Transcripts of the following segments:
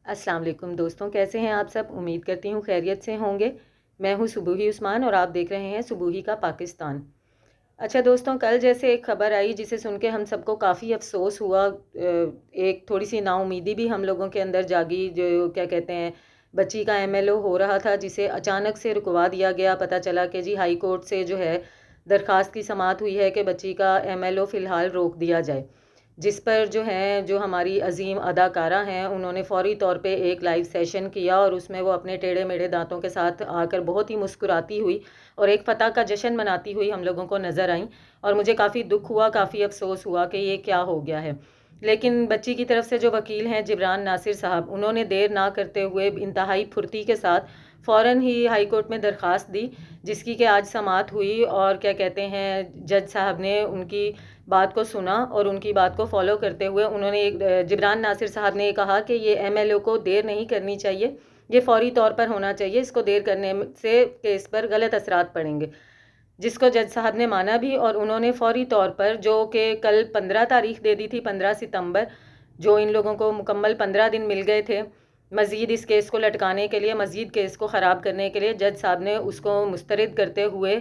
अस्सलाम वालेकुम दोस्तों, कैसे हैं आप सब। उम्मीद करती हूँ खैरियत से होंगे। मैं हूँ सुबूही उस्मान और आप देख रहे हैं सुबूही का पाकिस्तान। अच्छा दोस्तों, कल जैसे एक ख़बर आई जिसे सुन के हम सबको काफ़ी अफसोस हुआ। एक थोड़ी सी नाउमीदी भी हम लोगों के अंदर जागी। जो क्या कहते हैं, बच्ची का एमएलओ हो रहा था जिसे अचानक से रुकवा दिया गया। पता चला कि जी हाई कोर्ट से जो है दरख्वास्त की समाअत हुई है कि बच्ची का एमएलओ फ़िलहाल रोक दिया जाए। जिस पर जो हैं, जो हमारी अजीम अदाकारा हैं, उन्होंने फ़ौरी तौर पे एक लाइव सेशन किया और उसमें वो अपने टेढ़े मेढ़े दांतों के साथ आकर बहुत ही मुस्कुराती हुई और एक फ़तह का जश्न मनाती हुई हम लोगों को नज़र आई। और मुझे काफ़ी दुख हुआ, काफ़ी अफसोस हुआ कि ये क्या हो गया है। लेकिन बच्ची की तरफ से जो वकील हैं जिब्रान नासिर साहब, उन्होंने देर ना करते हुए इंतहाई फुर्ती के साथ फ़ौरन ही हाई कोर्ट में दरख्वास्त दी, जिसकी कि आज समाअत हुई। और क्या कहते हैं, जज साहब ने उनकी बात को सुना और उनकी बात को फॉलो करते हुए उन्होंने जिब्रान नासिर साहब ने कहा कि ये एमएलओ को देर नहीं करनी चाहिए, ये फौरी तौर पर होना चाहिए। इसको देर करने से केस पर गलत असरात पड़ेंगे, जिसको जज साहब ने माना भी। और उन्होंने फौरी तौर पर, जो कि कल 15 तारीख दे दी थी, 15 सितंबर, जो इन लोगों को मुकम्मल 15 दिन मिल गए थे मज़ीद इस केस को लटकाने के लिए, मज़ीद केस को ख़राब करने के लिए, जज साहब ने उसको मुस्तरद करते हुए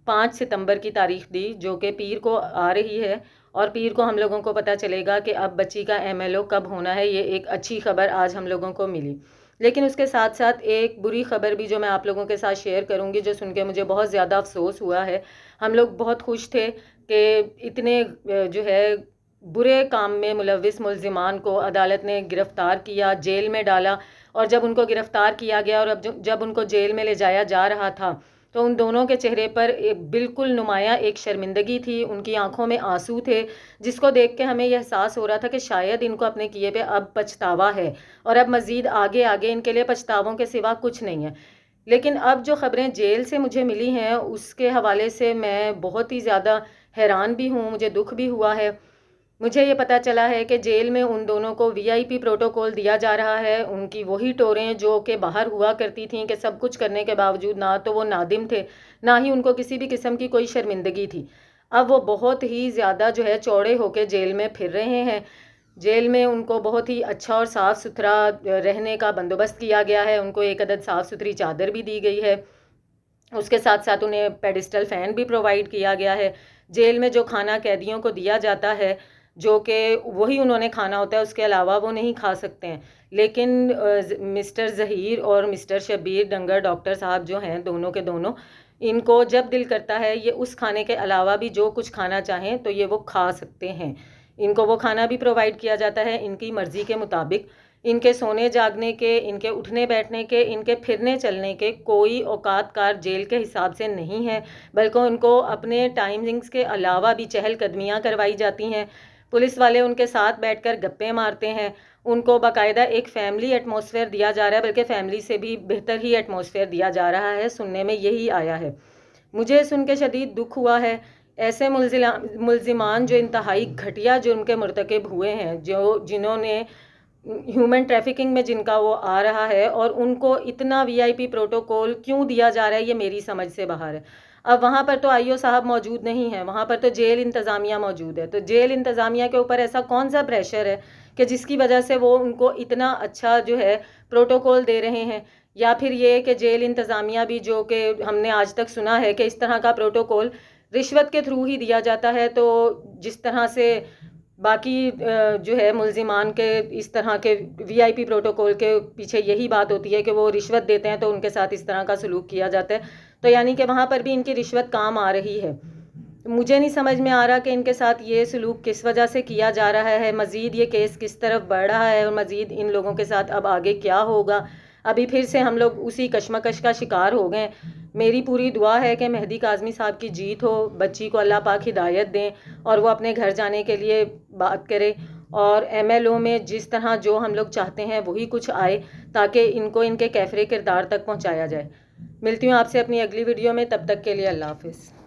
5 सितंबर की तारीख दी, जो कि पीर को आ रही है। और पीर को हम लोगों को पता चलेगा कि अब बच्ची का एमएलओ कब होना है। ये एक अच्छी खबर आज हम लोगों को मिली। लेकिन उसके साथ साथ एक बुरी खबर भी जो मैं आप लोगों के साथ शेयर करूंगी, जो सुन के मुझे बहुत ज़्यादा अफसोस हुआ है। हम लोग बहुत खुश थे कि इतने जो है बुरे काम में मुलविस मुलजिमान को अदालत ने गिरफ़्तार किया, जेल में डाला। और जब उनको गिरफ़्तार किया गया और अब जब उनको जेल में ले जाया जा रहा था, तो उन दोनों के चेहरे पर एक बिल्कुल नुमाया एक शर्मिंदगी थी, उनकी आंखों में आंसू थे, जिसको देख के हमें यह एहसास हो रहा था कि शायद इनको अपने किए पे अब पछतावा है और अब मज़ीद आगे आगे इनके लिए पछतावों के सिवा कुछ नहीं है। लेकिन अब जो ख़बरें जेल से मुझे मिली हैं, उसके हवाले से मैं बहुत ही ज़्यादा हैरान भी हूँ, मुझे दुख भी हुआ है। मुझे ये पता चला है कि जेल में उन दोनों को वीआईपी प्रोटोकॉल दिया जा रहा है। उनकी वही टोरें जो कि बाहर हुआ करती थीं, कि सब कुछ करने के बावजूद ना तो वो नादिम थे, ना ही उनको किसी भी किस्म की कोई शर्मिंदगी थी। अब वो बहुत ही ज़्यादा जो है चौड़े होकर जेल में फिर रहे हैं। जेल में उनको बहुत ही अच्छा और साफ़ सुथरा रहने का बंदोबस्त किया गया है। उनको एक अदद साफ़ सुथरी चादर भी दी गई है। उसके साथ साथ उन्हें पेडिस्टल फ़ैन भी प्रोवाइड किया गया है। जेल में जो खाना कैदियों को दिया जाता है, जो कि वही उन्होंने खाना होता है, उसके अलावा वो नहीं खा सकते हैं। लेकिन मिस्टर ज़हीर और मिस्टर शब्बीर डंगर डॉक्टर साहब जो हैं, दोनों के दोनों, इनको जब दिल करता है ये उस खाने के अलावा भी जो कुछ खाना चाहें तो ये वो खा सकते हैं। इनको वो खाना भी प्रोवाइड किया जाता है इनकी मर्ज़ी के मुताबिक। इनके सोने जागने के, इनके उठने बैठने के, इनके फिरने चलने के कोई औकात कार जेल के हिसाब से नहीं है, बल्कि उनको अपने टाइमिंग्स के अलावा भी चहलकदमियाँ करवाई जाती हैं। पुलिस वाले उनके साथ बैठकर गप्पे मारते हैं। उनको बाकायदा एक फ़ैमिली एटमॉस्फेयर दिया जा रहा है, बल्कि फ़ैमिली से भी बेहतर ही एटमॉस्फेयर दिया जा रहा है। सुनने में यही आया है। मुझे सुन के शदीद दुख हुआ है। ऐसे मुलजिमान जो इंतहाई घटिया जुर्म के मुर्तकिब हुए हैं, जिन्होंने ह्यूमन ट्रैफिकिंग में जिनका वो आ रहा है, और उनको इतना वीआईपी प्रोटोकॉल क्यों दिया जा रहा है, ये मेरी समझ से बाहर है। अब वहाँ पर तो आईओ साहब मौजूद नहीं है, वहाँ पर तो जेल इंतज़ामिया मौजूद है। तो जेल इंतज़ामिया के ऊपर ऐसा कौन सा प्रेशर है कि जिसकी वजह से वो उनको इतना अच्छा जो है प्रोटोकॉल दे रहे हैं। या फिर ये कि जेल इंतज़ामिया भी, जो कि हमने आज तक सुना है कि इस तरह का प्रोटोकॉल रिश्वत के थ्रू ही दिया जाता है। तो जिस तरह से बाकी जो है मुलजिमान के इस तरह के वीआईपी प्रोटोकॉल के पीछे यही बात होती है कि वो रिश्वत देते हैं तो उनके साथ इस तरह का सलूक किया जाता है। तो यानी कि वहाँ पर भी इनकी रिश्वत काम आ रही है। मुझे नहीं समझ में आ रहा कि इनके साथ ये सलूक किस वजह से किया जा रहा है। मज़ीद ये केस किस तरफ बढ़ रहा है और मज़ीद इन लोगों के साथ अब आगे क्या होगा। अभी फिर से हम लोग उसी कशमकश का शिकार हो गए। मेरी पूरी दुआ है कि मेहदी काज़मी साहब की जीत हो, बच्ची को अल्लाह पाक हिदायत दें और वो अपने घर जाने के लिए बात करे, और एमएलओ में जिस तरह जो हम लोग चाहते हैं वही कुछ आए, ताकि इनको इनके कैफरे किरदार तक पहुंचाया जाए। मिलती हूँ आपसे अपनी अगली वीडियो में, तब तक के लिए अल्लाह हाफ़िज़।